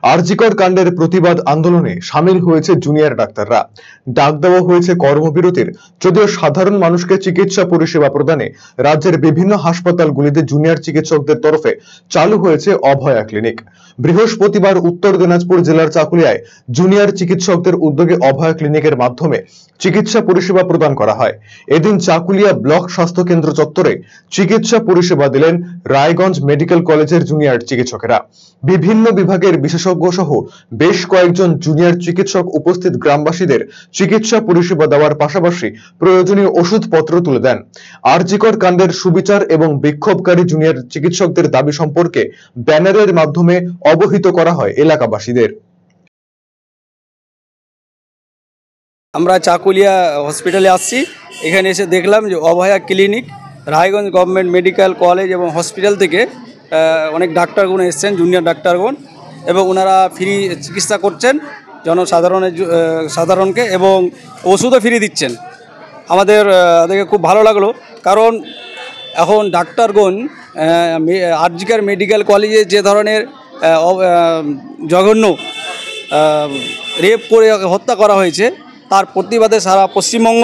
আরজিকর কাণ্ডের প্রতিবাদ আন্দোলনে সামিল হয়েছে জুনিয়র ডাক্তাররা। ডাক দেওয়া হয়েছে কর্মবিরতির। যদিও সাধারণ মানুষকে চিকিৎসা পরিষেবা প্রদানে রাজ্যের বিভিন্ন হাসপাতালগুলিতে জুনিয়র চিকিৎসকদের তরফে চালু হয়েছে অভয়া ক্লিনিক। বৃহস্পতিবার উত্তর দিনাজপুর জেলার চাকুলিয়ায় জুনিয়র চিকিৎসকদের উদ্যোগে অভয়া ক্লিনিকের মাধ্যমে চিকিৎসা পরিষেবা প্রদান করা হয়। এদিন চাকুলিয়া ব্লক স্বাস্থ্য কেন্দ্র চত্বরে চিকিৎসা পরিষেবা দিলেন রায়গঞ্জ মেডিকেল কলেজের জুনিয়র চিকিৎসকেরা। বিভিন্ন বিভাগের বিশেষজ্ঞ সহ বেশ কয়েকজন জুনিয়র চিকিৎসক উপস্থিত গ্রামবাসীদের চিকিৎসা পরিষেবা দেওয়ার পাশাপাশি প্রয়োজনীয় ওষুধপত্র তুলে দেন। আরজিকর কাণ্ডের সুবিচার এবং বিক্ষোভকারী জুনিয়র চিকিৎসকদের দাবি সম্পর্কে ব্যানারের মাধ্যমে অবহিত করা হয় এলাকাবাসীদের। আমরা চাকুলিয়া হসপিটালে আসছি। এখানে এসে দেখলাম যে Abhaya clinic, Raiganj government medical college এবং হসপিটাল থেকে অনেক ডাক্তারগণ এসছেন, জুনিয়র ডাক্তারগণ, এবং ওনারা ফ্রি চিকিৎসা করছেন সাধারণকে, এবং ওষুধও ফ্রি দিচ্ছেন। আমাদের দেখে খুব ভালো লাগলো, কারণ এখন ডাক্তারগণ আরজিকর মেডিকেল কলেজে যে ধরনের জঘন্য রেপ করে হত্যা করা হয়েছে, তার প্রতিবাদে সারা পশ্চিমবঙ্গ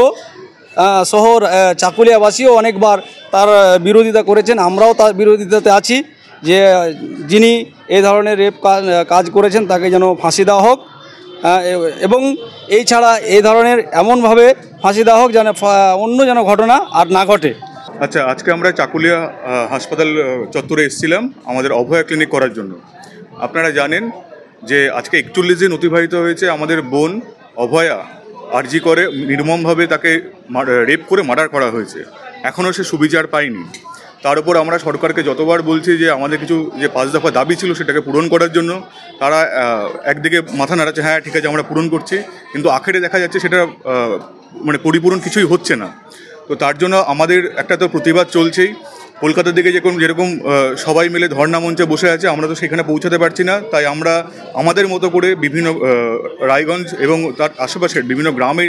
শহর চাকুলিয়াবাসীও অনেকবার তার বিরোধিতা করেছেন। আমরাও তার বিরোধিতাতে আছি যে যিনি এই ধরনের রেপ কাজ করেছেন তাকে যেন ফাঁসি দেওয়া হোক, এবং এই ছাড়া এই ধরনের এমনভাবে ফাঁসি দেওয়া হোক যেন অন্য যেন ঘটনা আর না ঘটে। আচ্ছা, আজকে আমরা চাকুলিয়া হাসপাতাল চত্বরে এসেছিলাম আমাদের অভয়া ক্লিনিক করার জন্য। আপনারা জানেন যে আজকে 41 দিন অতিবাহিত হয়েছে আমাদের বোন অভয়া আরজিকরে নির্মমভাবে তাকে রেপ করে মার্ডার করা হয়েছে। এখনও সে সুবিচার পায়নি। তার উপর আমরা সরকারকে যতবার বলছি যে আমাদের কিছু যে 5 দফা দাবি ছিল সেটাকে পূরণ করার জন্য, তারা একদিকে মাথা নাড়াচ্ছে, হ্যাঁ ঠিক আছে আমরা পূরণ করছি, কিন্তু আখেরে দেখা যাচ্ছে সেটা পরিপূরণ কিছুই হচ্ছে না। তো তার জন্য আমাদের একটা তো প্রতিবাদ চলছেই। কলকাতার দিকে যেরকম সবাই মিলে ধর্ণা মঞ্চে বসে আছে, আমরা তো সেখানে পৌঁছাতে পারছি না। তাই আমরা আমাদের মতো করে বিভিন্ন রায়গঞ্জ এবং তার আশেপাশের বিভিন্ন গ্রামে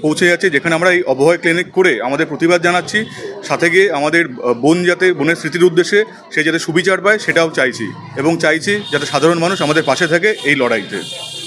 পৌঁছে যাচ্ছি, যেখানে আমরা এই অভয়া ক্লিনিক করে আমাদের প্রতিবাদ জানাচ্ছি। সাথে গিয়ে আমাদের বোনের স্মৃতির উদ্দেশ্যে সে যাতে সুবিচার পায় সেটাও চাইছি, এবং চাইছি যাতে সাধারণ মানুষ আমাদের পাশে থাকে এই লড়াইতে।